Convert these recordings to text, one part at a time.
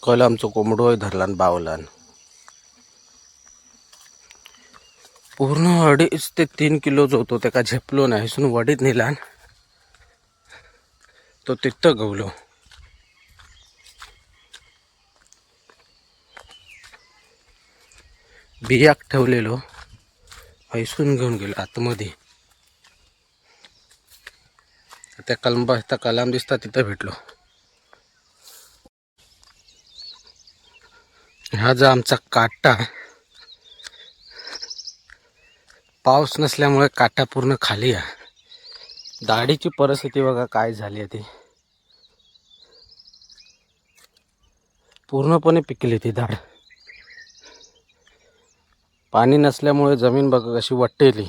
कल आमचो कोंबडोय धरलान बावलान. पूर्ण 2.5 ते 3 किलोच होतो. त्याका झेपलो नाही सुन वडीत नेलान तो तिथं गवलो. बियाक ठेवलेलो हैसून घेऊन गेलो आतमध्ये. त्या कलाम दिसता तिथं भेटलो. हा जो आमचा काटा, पाऊस नसल्यामुळे काटा पूर्ण खाली आहे. दाढीची परिस्थिती बघा काय झाली आहे. ती पूर्णपणे पिकली ती दाढ. पाणी नसल्यामुळे जमीन बघा कशी वट्टेली.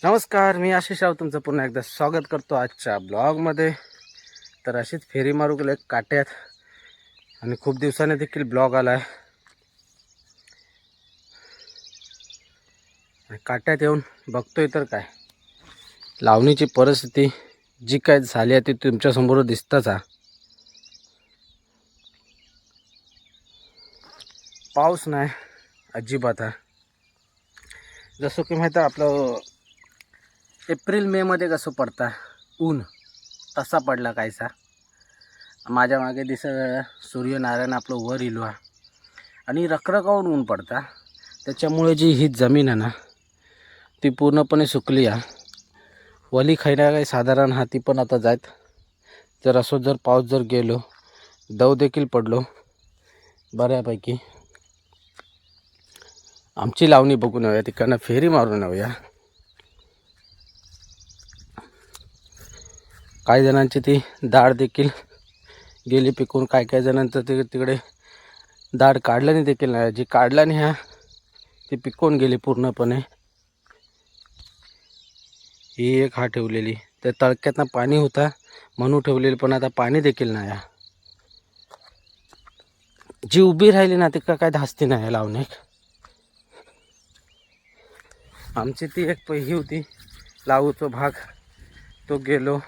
नमस्कार, मी आशिष राव तुमचं पुन्हा एकदा स्वागत करतो आजच्या ब्लॉगमध्ये. तर अशीच फेरी मारू गेले काट्यात आणि खूप दिवसाने देखील ब्लॉग आलाय. काट्यात येऊन बघतोय तर काय लावणीची परिस्थिती जी काय झाली आहे ती तुमच्यासमोर दिसताच आहे. पाऊस नाही अजिबात आहे. जसं की माहिती आहे आपलं एप्रिल मे मध्ये कसं पडता ऊन तसा पडला कायसा. माझ्या मागे सूर्यनारायण आपलं वर इलो आणि रखरखावून ऊन पडता. त्याच्यामुळे जी ही जमीन आहे ना ती पूर्णपणे सुकली आहे. वली खायला काही साधारण हाती पण आता जात. जर असं जर पाऊस जर गेलो दव देखील पडलो बऱ्यापैकी. आमची लावणी बघून येऊया, तिकडनं फेरी मारून येऊया. काही जणांची ती दाढ देखील गेली पिकून. काही जणांचं ते तिकडे दाढ काढल्याने देखील नाही. जी काढल्याने ह्या ती पिकून गेली पूर्णपणे. ही एक हा ठेवलेली त्या तळक्यातनं पाणी होता म्हणून ठेवलेली, पण आता पाणी देखील नाही. जी उभी राहिली ना ती काय धास्ती नाही लावणे. आमची ती एक पहिली होती लावूचा भाग, तो गेलो.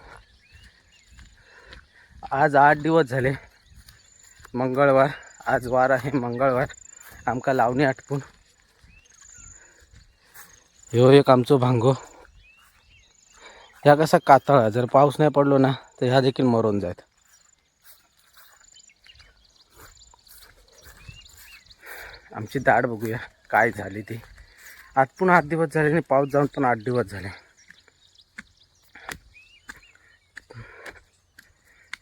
आज 8 दिवस झाले. मंगळवार आज वार आहे मंगळवार. आमका लावणी आटपून ह्यो एक आमचो भांगो. ह्या कसा कातळा, जर पाऊस नाही पडलो ना तर ह्या देखील मरून जात. आमची दाढ बघूया काय झाली ती. आज पुन्हा 8 दिवस झाले आणि पाऊस जाऊन पण 8 दिवस झाले.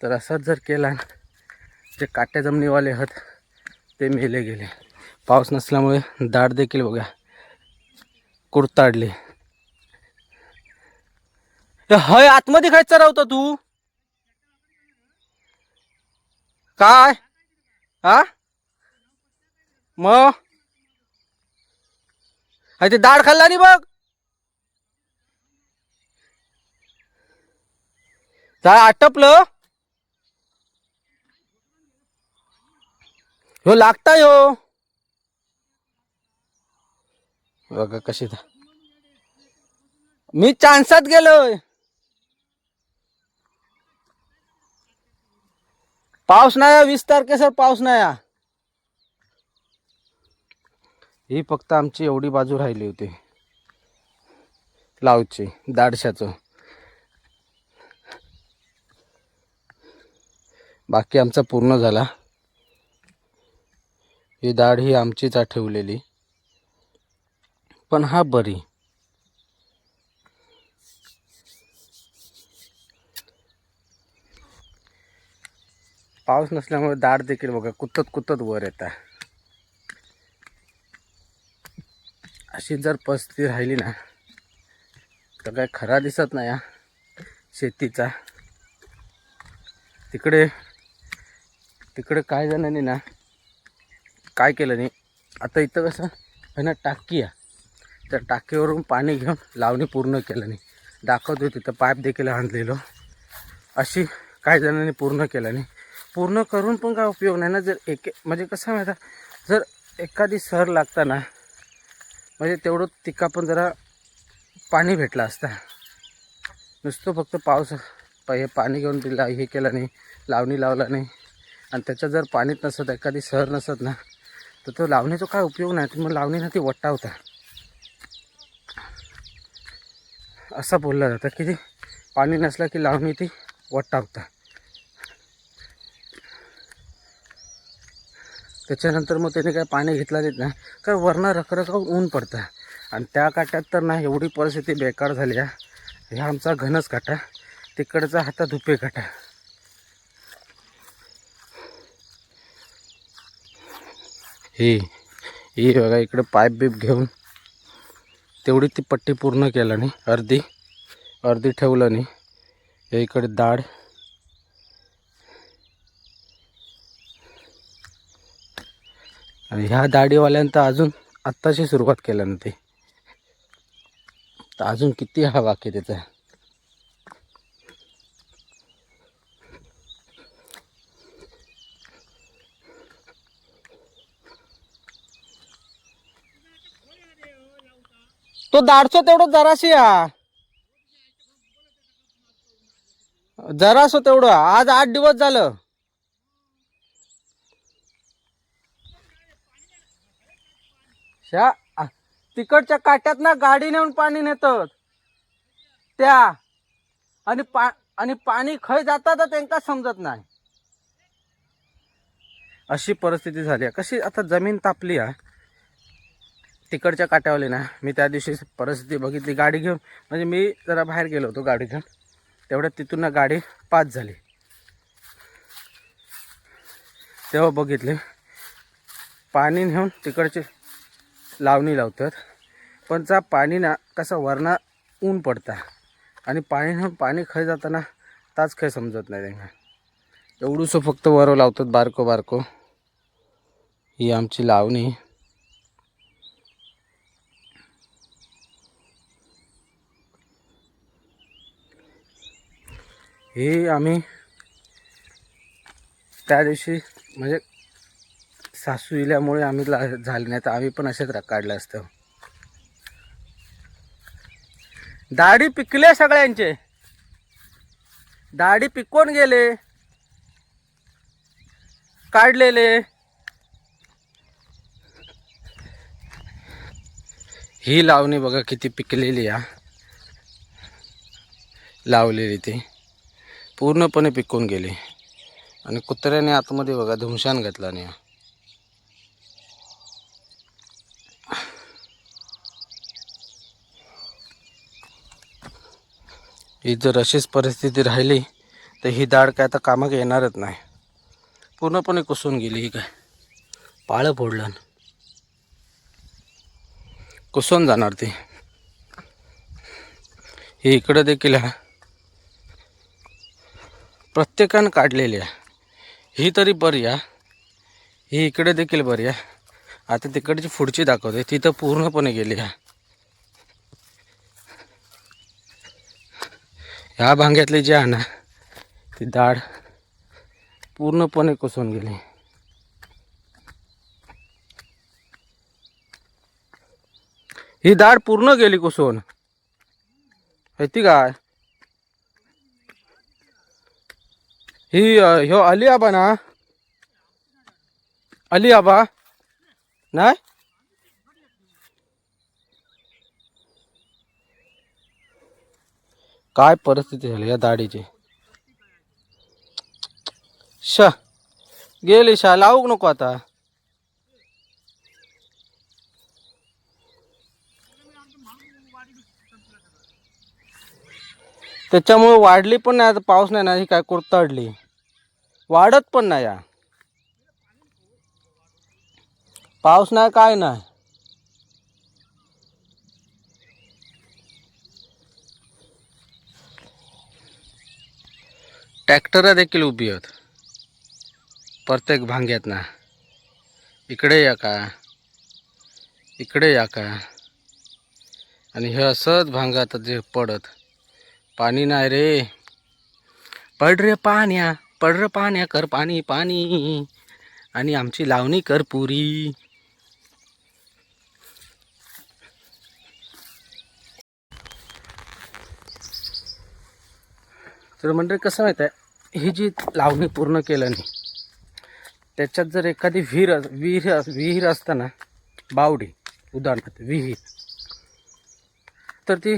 तर असंच जर केला जे काट्या जमिनीवाले आहेत ते मेले गेले. पाऊस नसल्यामुळे दाढ देखील बघा कुरताडली. हय आतमध्ये खायचा राहतो तू काय हा मग ते दाढ खाल्ला नाही बघ. काय आटपलं ह्यो लागताय हो बघा कशी. मी चान्सात गेलोय. पाऊस नाही 20 तारखेसर पाऊस नाही. ही फक्त आमची एवढी बाजू राहिली होती लावची दाडशाचं. बाकी आमचा पूर्ण झाला. ही दाढ ही आमचीच ठेवलेली, पण हा बरी. पाऊस नसल्यामुळे दाढ देखील बघा कुतत कुतत वर येतात. अशी जर परिस्थिती राहिली ना तर काय खरा दिसत नाही शेतीचा. तिकडे काय जणांनी ना काय केलं नाही. आता इथं कसं आहे ना टाकी आहे, त्या टाकीवरून पाणी घेऊन लावणी पूर्ण केलं नाही. दाखवतो तिथं पाईप देखील आणलेलो. अशी काही जणांनी पूर्ण केलं नाही. पूर्ण करून पण काय उपयोग नाही ना. जर म्हणजे कसं माहिती जर एखादी सर लागता ना म्हणजे तेवढं तिका पण जरा पाणी भेटलं असतं. नुसतं फक्त पाऊस हे पाणी घेऊन दिला हे केलं नाही, लावणी लावला नाही आणि त्याच्यात जर पाणीच नसत एखादी सहर नसत ना तर तो लावणीचा काय उपयोग नाही. मग लावणी ना ती वट्टा होता असं बोललं जातं की पाणी नसलं की लावणी ती वट्टा होता. त्याच्यानंतर मग त्याने काय पाणी घेतला देत ना कारण वरनं रखरखावून ऊन पडतं आणि त्या काट्यात तर ना एवढी परिस्थिती बेकार झाली आहे. ह्या आमचा घनच काटा, तिकडचा हाता धुपे काटा. ही बघा इकडे पाईप बीप घेऊन तेवढी ती पट्टी पूर्ण केलं नाही, अर्धी ठेवलं नाही. या इकडे दाढ आणि ह्या दाढीवाल्यांतर अजून आत्ताशी सुरुवात केलं ना ते, तर अजून किती हा बाकी त्याचा. तो दाढचो तेवढं जराशी जरासं तेवढं आज 8 दिवस झालं. तिकडच्या काट्यात ना गाडी नेऊन पाणी नेतात त्या आणि पाणी खय जातात तर त्यांका समजत नाही. अशी परिस्थिती झाली आहे. कशी आता जमीन तापली आहे तिकडच्या काट्यावली ना. मी त्या दिवशी परिस्थिती बघितली गाडी घेऊन, म्हणजे मी जरा बाहेर गेलो होतो गाडी घेऊन, तेवढ्यात तिथून ना गाडी पास झाली. तेव्हा बघितले पाणी नेऊन तिकडचे लावणी लावतात पण त्या पाणी ना कसं वरना ऊन पडता आणि पाणी नेऊन पाणी खय जाताना ताच खय समजत नाही त्यांना. एवढूसं फक्त वर लावतात बारको. ही आमची लावणी. ही आम्ही त्या दिवशी म्हणजे सासू इल्यामुळे आम्ही झाले नाही तर आम्ही पण असेच काढलं असतं. दाढी पिकले सगळ्यांचे, दाढी पिकवून गेले काढलेले. ही लावणी बघा किती पिकलेली आहे, लावलेली ती पूर्णपणे पिकून गेली आणि कुत्र्याने आतमध्ये बघा धुमशान घातला नाही. ही जर अशीच परिस्थिती राहिली तर ही दाढ काय आता कामाक येणारच नाही. पूर्णपणे कुसून गेली. ही काय पाळं फोडलं कुसून जाणार ती. ही इकडं देखील प्रत्येकानं काढलेली आहे. ही तरी बरी आहे, ही इकडे देखील बरी आहे. आता तिकडची पुढची दाखवते, ती तर पूर्णपणे गेली आहे. ह्या भांग्यातली जी आहे ना ती दाढ पूर्णपणे कुसून गेली. ही दाढ पूर्ण गेली कुसून. ती काय ही ह्यो अली आबा ना, अली आबा नाही. काय परिस्थिती झाली या दाढीची. गेली लावूक नको आता. त्याच्यामुळे वाढली पण नाही. आता पाऊस नाही ना, ही काय कुरतडली, वाढत पण नाही. या पाऊस नाही काय नाही. ट्रॅक्टर देखील उभी आहेत प्रत्येक भांग्यात ना. इकडे या का, इकडे या का. आणि हे असंच भांगात जे पडत पाणी नाही रे. पड रे पाण्या कर पाणी आणि आमची लावणी कर पुरी. तर म्हणजे कसं माहीत आहे, ही जी लावणी पूर्ण केलं नाही, त्याच्यात जर एखादी विहीर असताना, बावडी उदाहरणार्थ विहीर, तर ती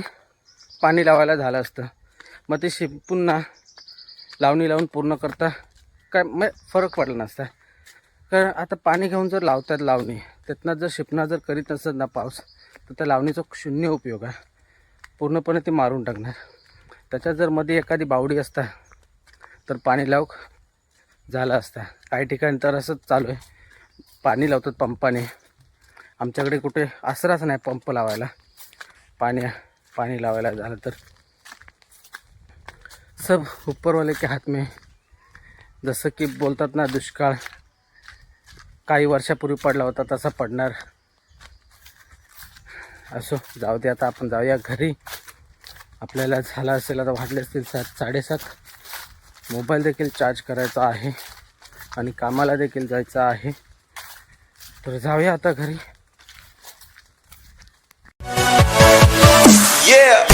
पाणी लावायला झालं असतं. मग ते पुन्हा लावणी लावून पूर्ण करता काय मग फरक पडला नसता. कारण आता पाणी घेऊन जर लावतात लावणी, त्यातनं जर शिपणा जर करीत नसत ना पाऊस, तर त्या लावणीचा शून्य उपयोग आहे. पूर्णपणे ते मारून टाकणार. त्याच्यात जर मध्ये एखादी बावडी असता तर पाणी लावूक झालं असता. काही ठिकाणी तर असंच चालू आहे, पाणी लावतात पंपाने. आमच्याकडे कुठे आसराच नाही पंप लावायला, पाणी लावायला झालं तर. सब ऊपरवाले के हात में. जसं की बोलतात ना, दुष्काळ काही वर्षापूर्वी पडला होता तसा पडणार. असो, जाऊ दे, आता आपण जाऊया घरी. आपल्याला झालं असेल आता वाजले असतील 7:30. मोबाईल देखील चार्ज करायचा आहे आणि कामाला देखील जायचं आहे. तर जाऊया आता घरी. Yeah.